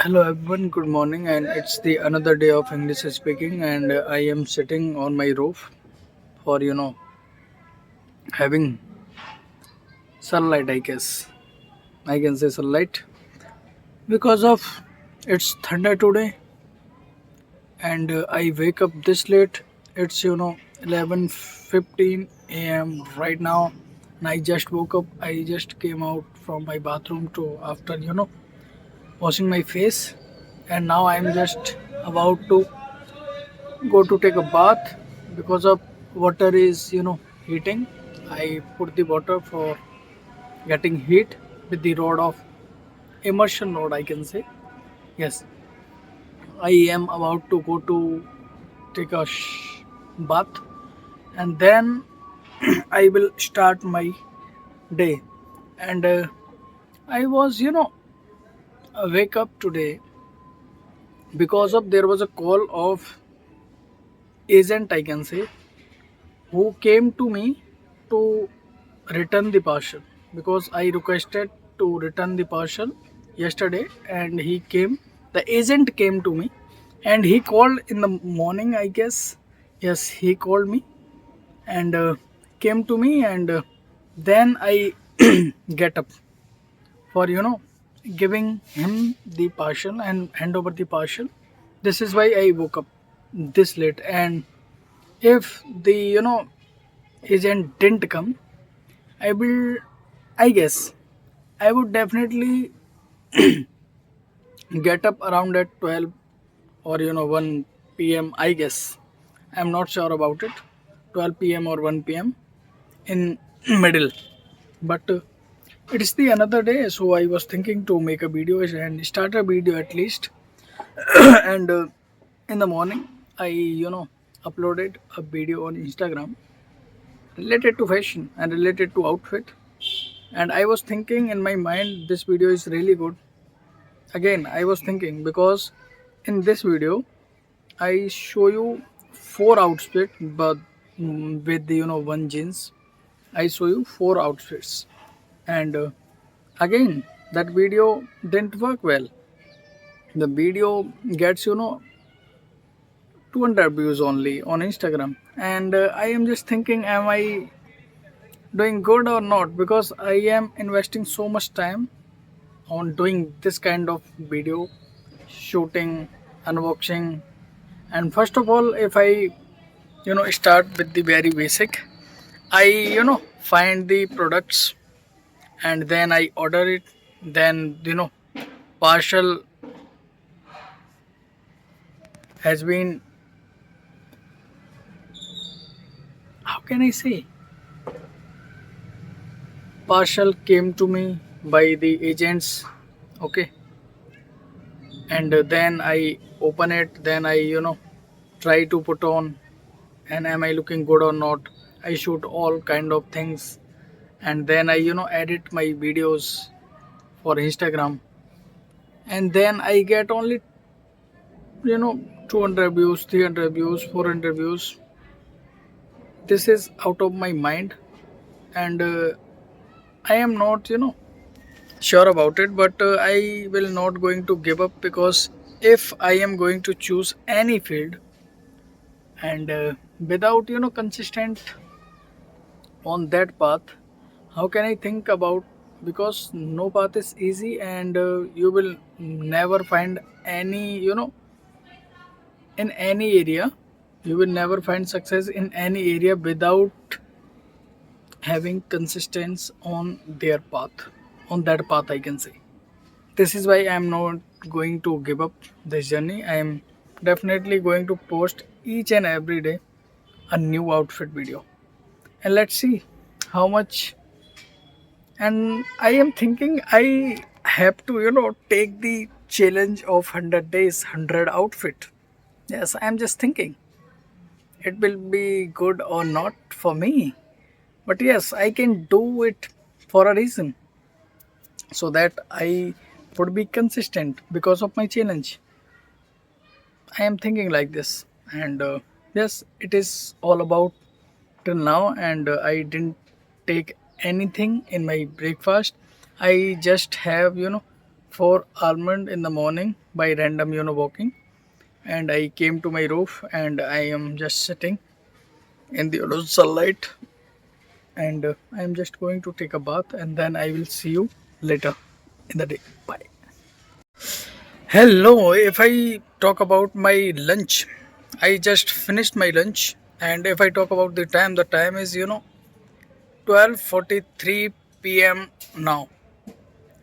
Hello everyone, good morning, and it's the another day of English speaking, and I am sitting on my roof for having sunlight. I can say sunlight because of it's thunder today, and I wake up this late. It's 11:15 a.m. right now, and I just woke up. I just came out from my bathroom to after washing my face, and now I'm just about to go to take a bath because of water is heating. I put the water for getting heat with the rod of immersion rod, I can say. Yes, I am about to go to take a bath, and then I will start my day. And I was wake up today because of there was a call of agent, I can say, who came to me to return the parcel because I requested to return the parcel yesterday, and he came. The agent came to me and he called in the morning, I guess. Yes, he called me and came to me, and then I get up for giving him the parcel and hand over the parcel. This is why I woke up this late, and if the agent didn't come, I will, I guess, I would definitely get up around at 12 or 1 p.m. I guess. I'm not sure about it. 12 p.m. or 1 p.m. in middle. But it's the another day, so I was thinking to make a video and start a video at least. And in the morning, I uploaded a video on Instagram related to fashion and related to outfit. And I was thinking in my mind, this video is really good. Again, I was thinking because in this video I show you four outfits, but with the one jeans. I show you four outfits, and again that video didn't work well. The video gets 200 views only on Instagram, and I am just thinking, am I doing good or not? Because I am investing so much time on doing this kind of video shooting, unboxing. And first of all, if I start with the very basic, I find the products, and then I order it. Then partial has been, how can I say, partial came to me by the agents. Okay, and then I open it, then I try to put on, and am I looking good or not. I shoot all kind of things, and then I edit my videos for Instagram, and then I get only you know 200 views, 300 views, 400 views. This is out of my mind, and I am not sure about it, but I will not going to give up, because if I am going to choose any field, and without consistent on that path, how can I think about, because no path is easy, and you will never find any in any area, you will never find success in any area without having consistency on their path, on that path, I can say. This is why I am not going to give up this journey. I am definitely going to post each and every day a new outfit video, and let's see how much. And I am thinking I have to take the challenge of 100 days, 100 outfit. Yes, I am just thinking it will be good or not for me, but yes, I can do it for a reason, so that I would be consistent because of my challenge. I am thinking like this, and yes, it is all about till now. And I didn't take anything in my breakfast. I just have 4 almond in the morning by random walking, and I came to my roof and I am just sitting in the sunlight, and I am just going to take a bath, and then I will see you later in the day. Bye. Hello. If I talk about my lunch, I just finished my lunch, and if I talk about the time is 12:43 p.m. now,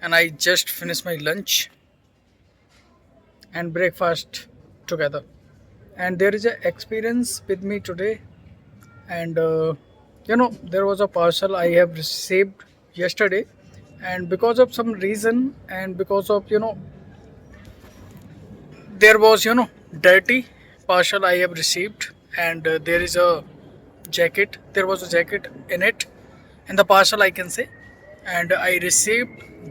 and I just finished my lunch and breakfast together. And there is a experience with me today, and there was a parcel I have received yesterday, and because of some reason, and because of there was dirty parcel I have received, and there is a jacket. There was a jacket in it, in the parcel I can say, and I received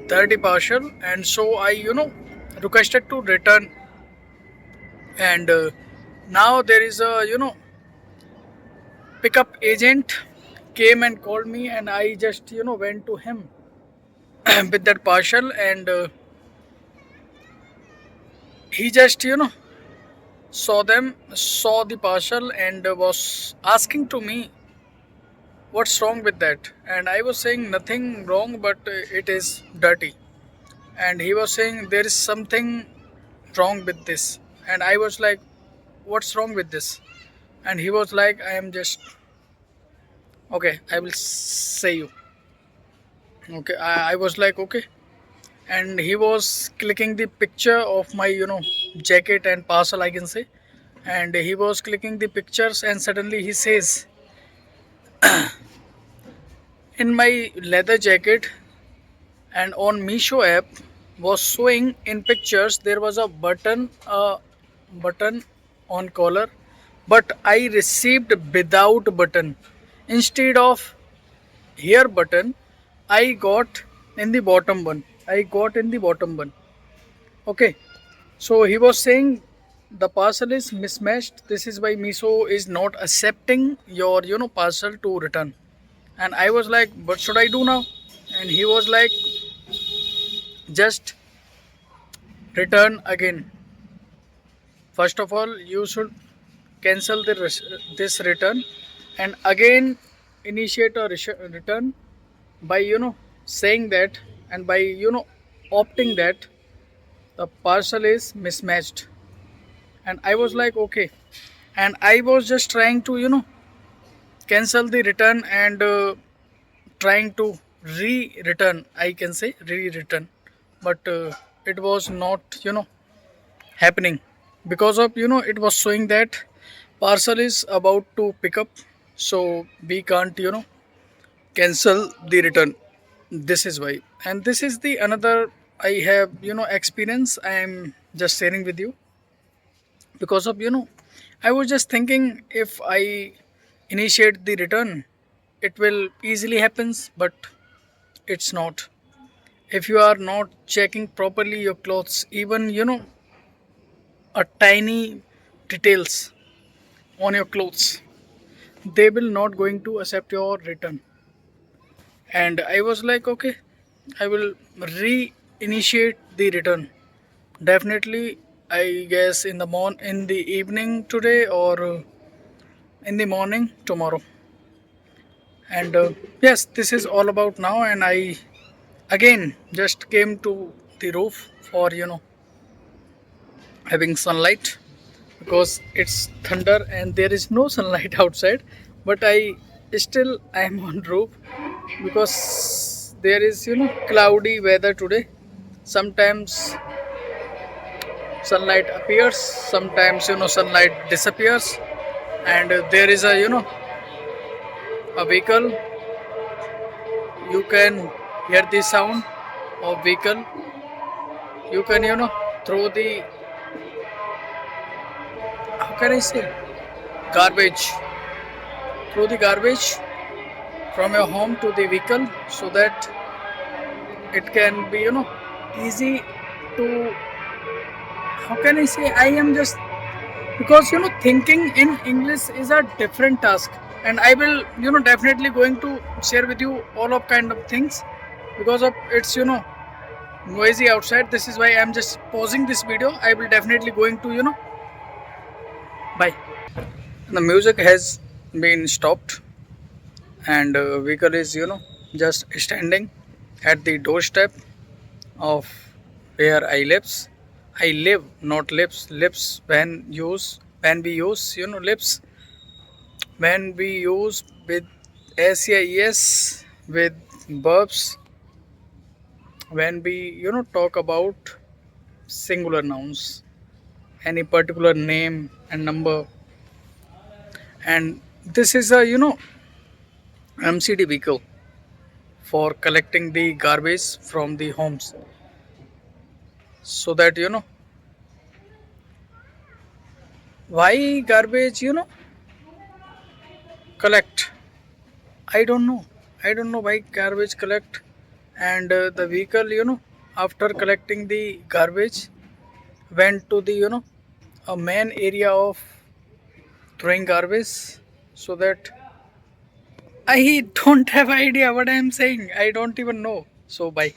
dirty parcel, and so I requested to return, and now there is a pickup agent came and called me, and I just went to him with that parcel, and he just saw the parcel, and was asking to me what's wrong with that, and I was saying nothing wrong, but it is dirty, and he was saying there is something wrong with this, and I was like, what's wrong with this? And he was like, I am just okay, I will say you. Okay, I was like, okay, and he was clicking the picture of my jacket and parcel I can say, and he was clicking the pictures, and suddenly he says, in my leather jacket and on Misho app was showing in pictures there was a button on collar, but I received without button. Instead of here button, I got in the bottom one. Okay, so he was saying the parcel is mismatched. This is why Miso is not accepting your parcel to return. And I was like, what should I do now? And he was like, just return again. First of all, you should cancel this return, and again initiate a return by saying that, and by opting that the parcel is mismatched. And I was like, okay, and I was just trying to cancel the return, and trying to re-return, I can say re-return, but it was not happening, because of it was showing that parcel is about to pick up, so we can't cancel the return. This is why, and this is the another I have experience I am just sharing with you, because of I was just thinking, if I initiate the return, it will easily happens, but it's not. If you are not checking properly your clothes, even a tiny details on your clothes, they will not going to accept your return. And I was like, okay, I will re-initiate the return, definitely, I guess in in the evening today, or in the morning tomorrow. And yes, this is all about now, and I again just came to the roof for having sunlight, because it's thunder and there is no sunlight outside, but I am on roof, because there is cloudy weather today. Sometimes sunlight appears, sometimes sunlight disappears, and there is a a vehicle. You can hear the sound of vehicle. You can throw the, how can I say, garbage, throw the garbage from your home to the vehicle, so that it can be easy to, how can I say, I am just, because thinking in English is a different task, and I will definitely going to share with you all of kind of things, because of it's noisy outside. This is why I'm just pausing this video. I will definitely going to bye. The music has been stopped, and vehicle is just standing at the doorstep of where I lives. I live, not lives. Lips when we use lips when we use with SES with verbs, when we talk about singular nouns, any particular name and number. And this is a MCD vehicle for collecting the garbage from the homes, so that why garbage collect. I don't know why garbage collect. And the vehicle after collecting the garbage went to the a main area of throwing garbage, so that I don't have idea what I am saying. I don't even know. So bye.